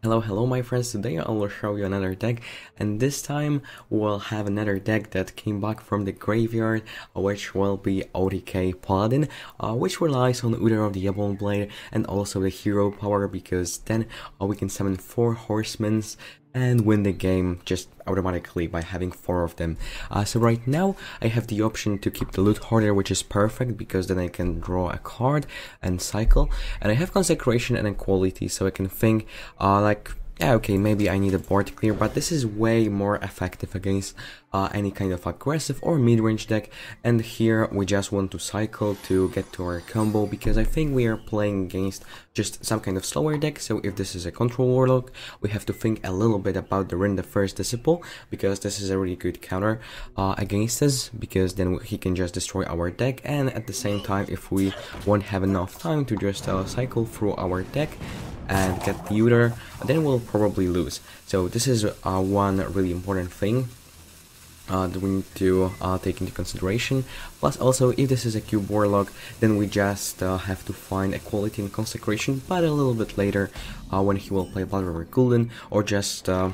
Hello my friends, today I will show you another deck, and this time we'll have another deck that came back from the graveyard, which will be OTK Paladin, which relies on Uther of the Ebon Blade and also the hero power, because then we can summon 4 horsemen and win the game just automatically by having 4 of them. So right now I have the option to keep the loot hoarder, which is perfect because then I can draw a card and cycle, and I have consecration and equality, so I can think yeah, okay, maybe I need a board clear, but this is way more effective against any kind of aggressive or mid-range deck. And here we just want to cycle to get to our combo, because I think we are playing against just some kind of slower deck. So if this is a control warlock, we have to think a little bit about the Rin the First Disciple, because this is a really good counter against us, because then he can just destroy our deck, and at the same time, if we won't have enough time to just cycle through our deck and get the Uther, then we'll probably lose. So this is one really important thing that we need to take into consideration. Plus also, if this is a cube warlock, then we just have to find equality and consecration, but a little bit later when he will play Blood River Gul'dan, or just he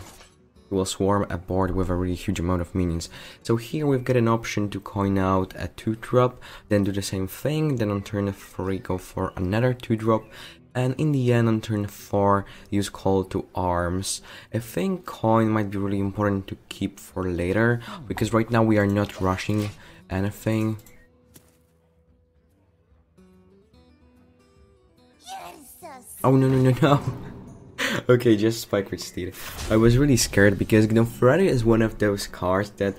will swarm a board with a really huge amount of minions. So here we've got an option to coin out a 2-drop, then do the same thing, then on turn 3 go for another 2-drop, and in the end on turn 4 use Call to Arms. I think coin might be really important to keep for later, because right now we are not rushing anything. Oh no. Okay, just Spike Rich Steed. I was really scared because Gnome is one of those cards that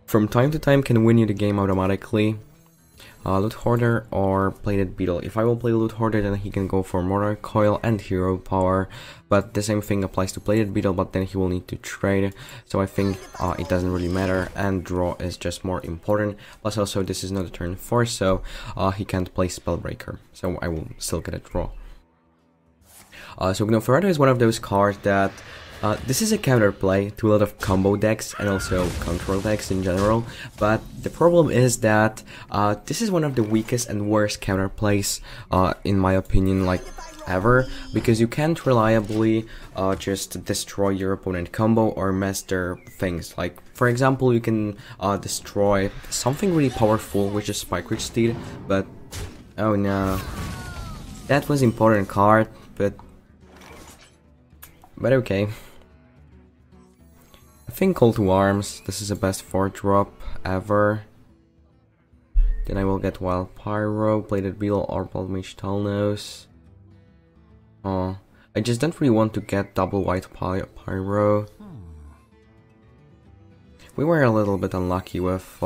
from time to time can win you the game automatically. Loot Hoarder or Plated Beetle. If I will play Loot Hoarder, then he can go for Mortar Coil and Hero Power, but the same thing applies to Plated Beetle, but then he will need to trade, so I think it doesn't really matter, and draw is just more important. Plus also this is not a turn 4, so he can't play Spellbreaker, so I will still get a draw. So Gnome is one of those cards that this is a counterplay to a lot of combo decks and also control decks in general, but the problem is that this is one of the weakest and worst counterplays in my opinion, like ever, because you can't reliably just destroy your opponent combo or mess their things. Like for example, you can destroy something really powerful, which is Spike Rich Steed, but oh no, that was important card, but okay. I think Call to Arms, this is the best 4-drop ever. Then I will get Wild Pyro, Plated Beetle, or Blood Mage Talnos. I just don't really want to get double White Pyro. We were a little bit unlucky with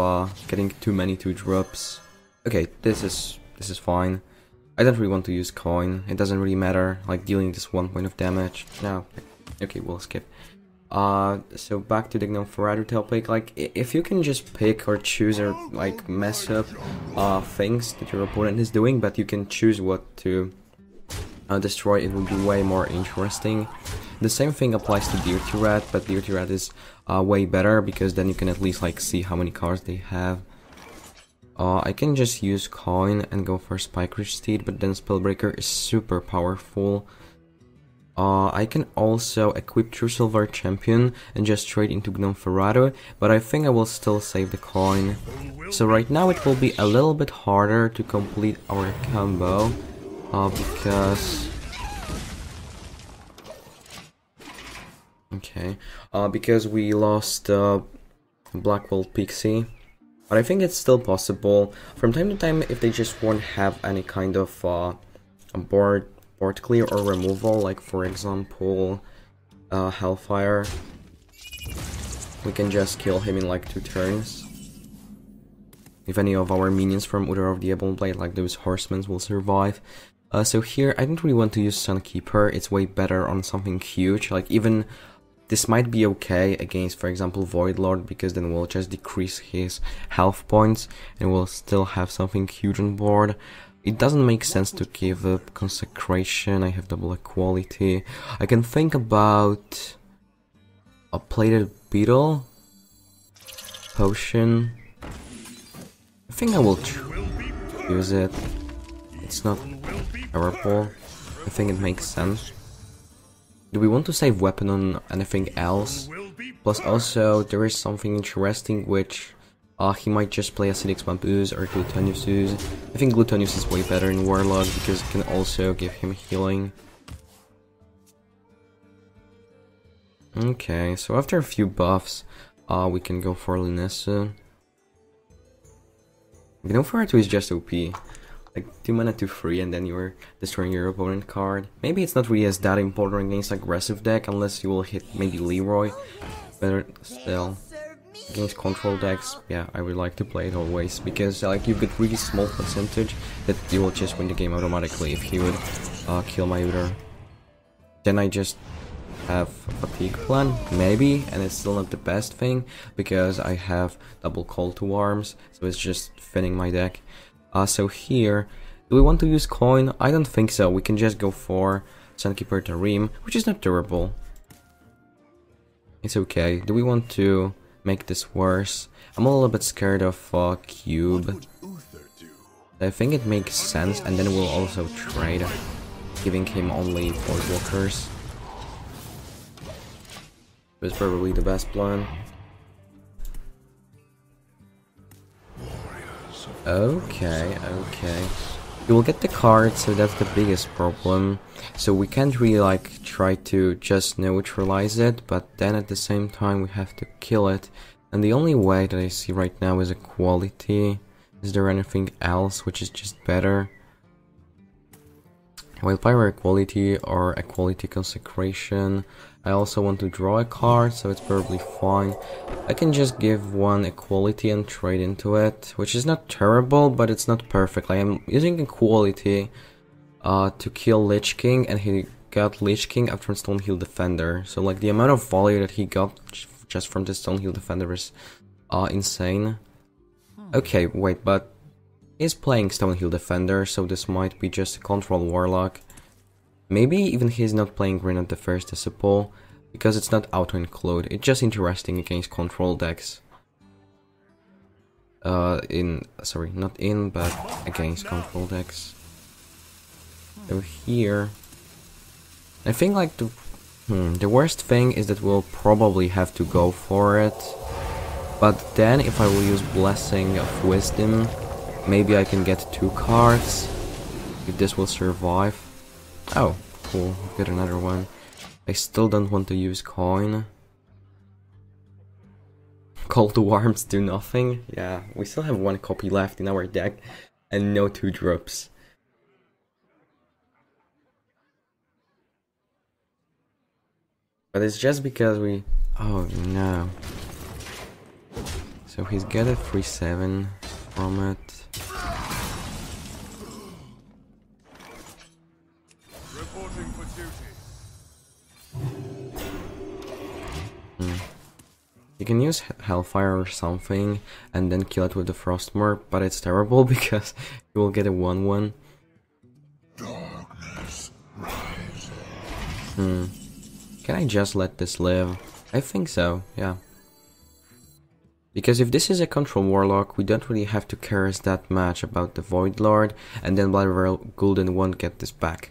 getting too many 2-drops. Okay, this is fine. I don't really want to use coin, it doesn't really matter, like dealing this 1 point of damage. No, okay, we'll skip. So back to the Gnome topic, like if you can just pick or choose or like mess up things that your opponent is doing, but you can choose what to destroy, it will be way more interesting. The same thing applies to Dirty Rat, but Dirty Rat is way better, because then you can at least like see how many cards they have. I can just use coin and go for Spike Rich Steed, but then Spellbreaker is super powerful. I can also equip True Silver Champion and just trade into Gnome Ferrado, but I think I will still save the coin. So right now it will be a little bit harder to complete our combo, because... Okay, because we lost Blackwell Pixie. But I think it's still possible. From time to time, if they just won't have any kind of board clear or removal, like for example Hellfire, we can just kill him in like 2 turns. If any of our minions from Uther of the Ebon Blade, like those horsemen, will survive. So here I don't really want to use Sunkeeper, it's way better on something huge. Like even this might be okay against, for example, Void Lord, because then we'll just decrease his health points and we'll still have something huge on board. It doesn't make sense to give up Consecration, I have double equality. I can think about a Plated Beetle, Potion. I think I will use it. It's not terrible. I think it makes sense. Do we want to save weapon on anything else? Plus also, there is something interesting which he might just play Acidic Bamboos or Gluteus. I think Gluteus is way better in Warlock because it can also give him healing. Okay, so after a few buffs, we can go for Linessa. Gnome 2 is just OP. Like 2 mana to 3 and then you're destroying your opponent card. Maybe it's not really as that important against aggressive deck unless you will hit maybe Leroy. Better still. Against control decks, yeah, I would like to play it always because like you get really small percentage that you will just win the game automatically if he would kill my Uter. Then I just have a fatigue plan, maybe, and it's still not the best thing because I have double call to arms, so it's just thinning my deck. So here, do we want to use coin? I don't think so. We can just go for Sunkeeper Tarim, which is not terrible. It's okay. Do we want to make this worse? I'm a little bit scared of Cube. I think it makes sense, and then we'll also trade, giving him only Void Walkers. It's probably the best plan. Okay. You will get the card, so that's the biggest problem. So we can't really like try to just neutralize it, but then at the same time we have to kill it. And the only way that I see right now is equality. Is there anything else which is just better? Well, Pyro Equality or Equality Consecration. I also want to draw a card, so it's probably fine. I can just give one Equality and trade into it, which is not terrible, but it's not perfect. I am using Equality to kill Lich King, and he got Lich King after Stonehill Defender. So like the amount of value that he got just from the Stonehill Defender is insane. Okay, wait, but he's playing Stonehill Defender, so this might be just a control Warlock. Maybe even he's not playing Green at the first Disciple, because it's not auto-include. It's just interesting against control decks. Sorry, not in, but against control decks. So here, I think like the worst thing is that we'll probably have to go for it. But then if I will use Blessing of Wisdom, maybe I can get 2 cards, if this will survive. Oh, cool, I've got another one. I still don't want to use coin. Call to Arms do nothing. Yeah, we still have 1 copy left in our deck, and no 2 drops. But it's just because we... Oh no. So he's got a 3/7 from it. You can use Hellfire or something and then kill it with the Frostmore, but it's terrible because you will get a 1/1. Darkness rises. Can I just let this live? I think so, yeah. Because if this is a control Warlock, we don't really have to care that much about the Void Lord, and then Blood Gul'dan won't get this back.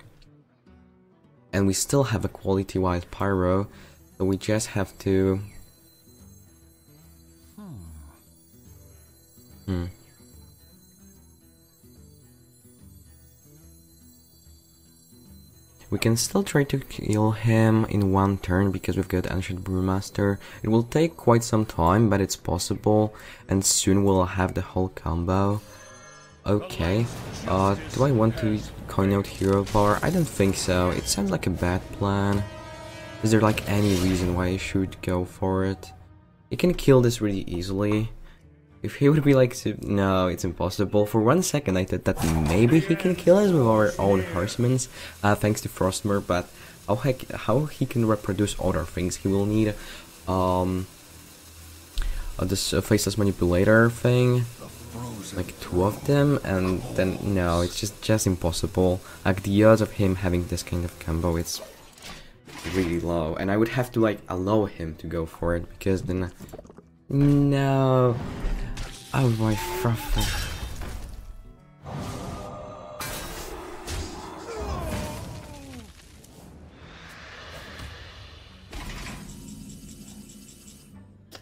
And we still have a quality Wild Pyro, so we just have to... We can still try to kill him in 1 turn because we've got Ancient Brewmaster. It will take quite some time, but it's possible, and soon we'll have the whole combo. Okay, do I want to coin out Hero Bar? I don't think so. It sounds like a bad plan. Is there like any reason why I should go for it? You can kill this really easily. If he would be like, no, it's impossible. For 1 second I thought that maybe he can kill us with our own Horsemans, thanks to Frostmore, but how he can reproduce other things? He will need this Faceless Manipulator thing, like 2 of them, and then no, it's just impossible. Like the odds of him having this kind of combo, it's really low, and I would have to like allow him to go for it because then no. Oh my frother.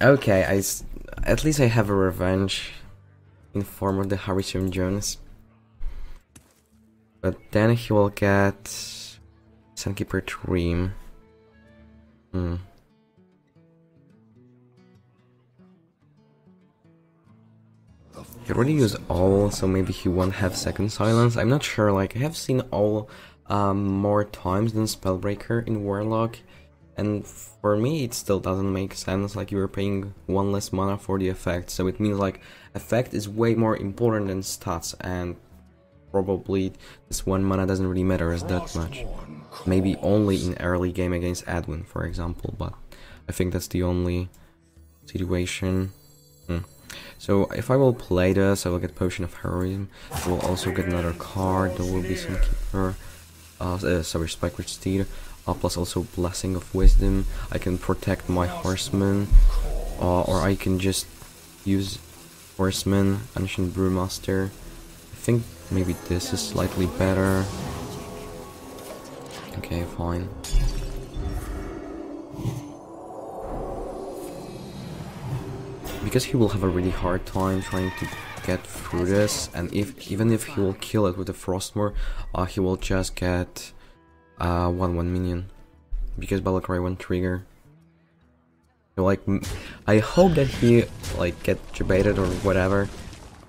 Okay, at least I have a revenge in form of the Hearthstone Jones. But then he will get Sunkeeper Dream. He already used all, so maybe he won't have second silence. I'm not sure, like I have seen all more times than Spellbreaker in Warlock. And for me it still doesn't make sense, like you are paying one less mana for the effect, so it means like effect is way more important than stats, and probably this one mana doesn't really matter as that much. Maybe only in early game against Adwin, for example, but I think that's the only situation. So if I will play this, I will get Potion of Heroism, I will also get another card, there will be some Keeper, sorry, Spike Rich Steed, plus also Blessing of Wisdom. I can protect my Horseman, or I can just use Horseman, Ancient Brewmaster. I think maybe this is slightly better. Okay, fine. Because he will have a really hard time trying to get through this, and even if he will kill it with the Frostmourne, he will just get 1/1 minion, because Battlecry won't trigger. So like, I hope that he like get debated or whatever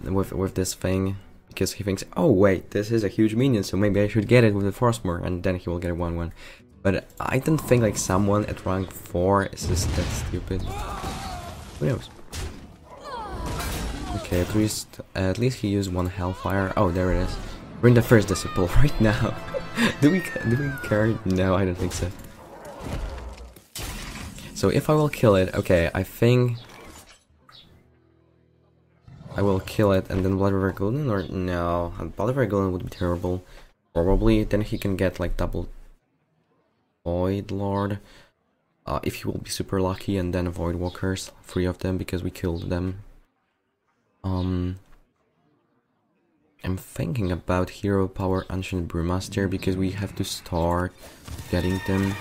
with this thing, because he thinks, oh wait, this is a huge minion, so maybe I should get it with the Frostmourne, and then he will get a 1/1. But I don't think like someone at rank 4 is just that stupid. Who knows? Okay, at least he used one Hellfire. Oh, there it is. We're in the first Disciple right now. do we care? No, I don't think so. So if I will kill it, okay, I think I will kill it and then Blood River Golden, or no, Blood River Golden would be terrible. Probably then he can get like double Void Lord, if he will be super lucky, and then Void Walkers, 3 of them, because we killed them. I'm thinking about Hero Power Ancient Brewmaster, because we have to start getting them.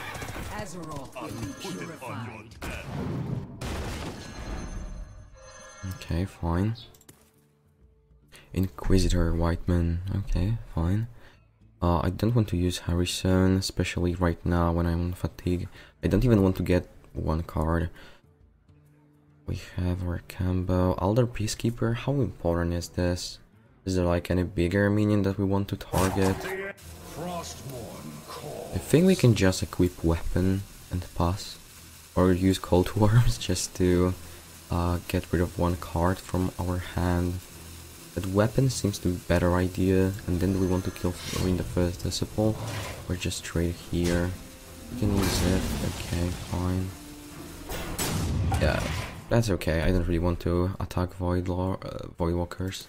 Okay, fine. Inquisitor Whiteman, okay, fine. I don't want to use Hearthstone, especially right now when I'm on fatigue. I don't even want to get one card. We have our combo. Elder Peacekeeper, how important is this? Is there like any bigger minion that we want to target? I think we can just equip Weapon and pass. Or use Cold Worms just to get rid of one card from our hand. But Weapon seems to be a better idea. And then do we want to kill in the first Disciple? Or just trade here? We can use it. Okay, fine. Yeah, that's okay. I don't really want to attack Void Walkers.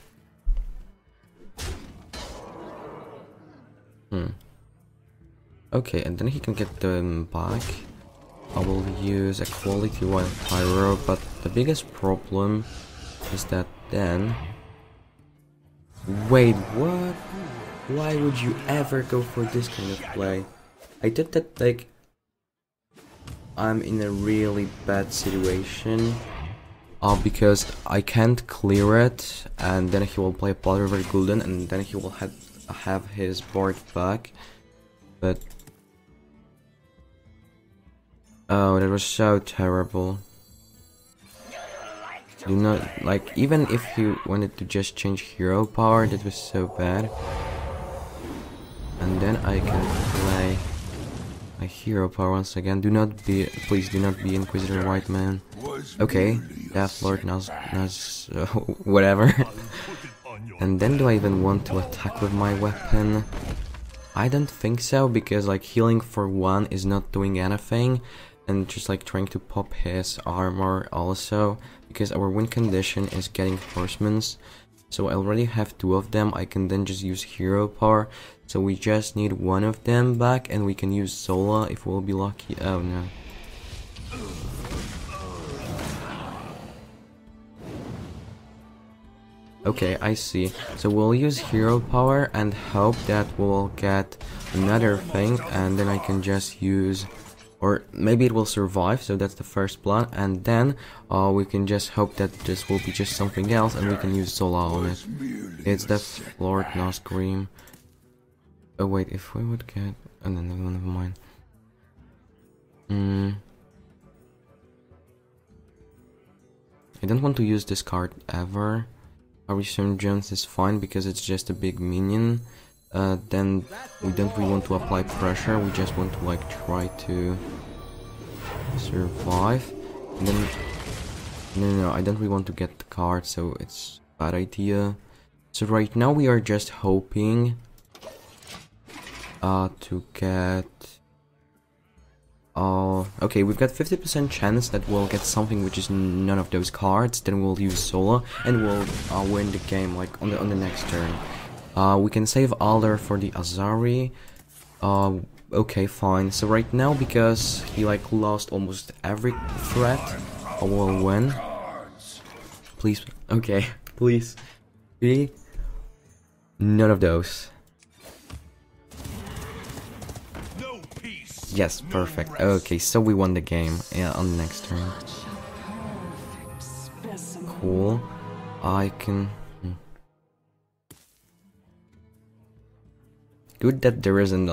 Okay, and then he can get them back. I will use a quality 1 Pyro, but the biggest problem is that then... Wait, what? Why would you ever go for this kind of play? I did that like... I'm in a really bad situation. Because I can't clear it, and then he will play Blood River Golden, and then he will have his board back. But... Oh, that was so terrible. Do not, like, even if you wanted to just change hero power, that was so bad. And then I can play my hero power once again. Please do not be Inquisitor Whiteman. Okay, Death Lord, whatever. And then do I even want to attack with my weapon? I don't think so, because like healing for 1 is not doing anything. And just like trying to pop his armor also, because our win condition is getting Horsemans. So I already have 2 of them. I can then just use hero power. So we just need 1 of them back, and we can use Zola if we'll be lucky. Oh no. Okay, I see. So we'll use hero power and hope that we'll get another thing, and then I can just use Or maybe it will survive, so that's the first plan, and then we can just hope that this will be just something else and we can use Zola on it. It's that Lord Nazgrim. Oh wait, if we would get... Oh no, never mind. I don't want to use this card ever. Resurgence is fine because it's just a big minion. Then we don't really want to apply pressure, we just want to like try to survive. And then no, I don't really want to get the card, so it's a bad idea. So right now we are just hoping to get okay, we've got 50% chance that we'll get something which is none of those cards. Then we'll use Zola and we'll win the game like on the next turn. We can save Alder for the Azari. Okay, fine. So right now, because he like lost almost every threat, I will win. Please, okay, please be none of those. Yes, perfect. Okay, so we won the game. Yeah, on the next turn. Cool. I can. Good that there isn't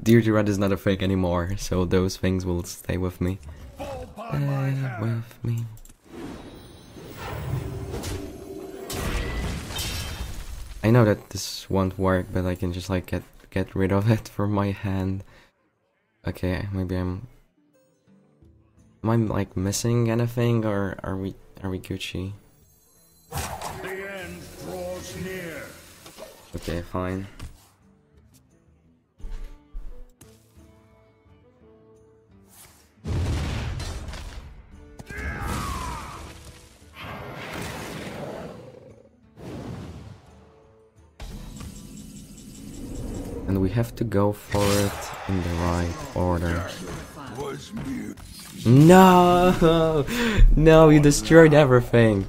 Dear Red is not a fake anymore, so those things will stay with me. Stay with me. I know that this won't work, but I can just like get rid of it from my hand. Okay, maybe am I like missing anything, or are we Gucci? The end draws near. Okay, fine. And we have to go for it in the right order. No! No, you destroyed everything!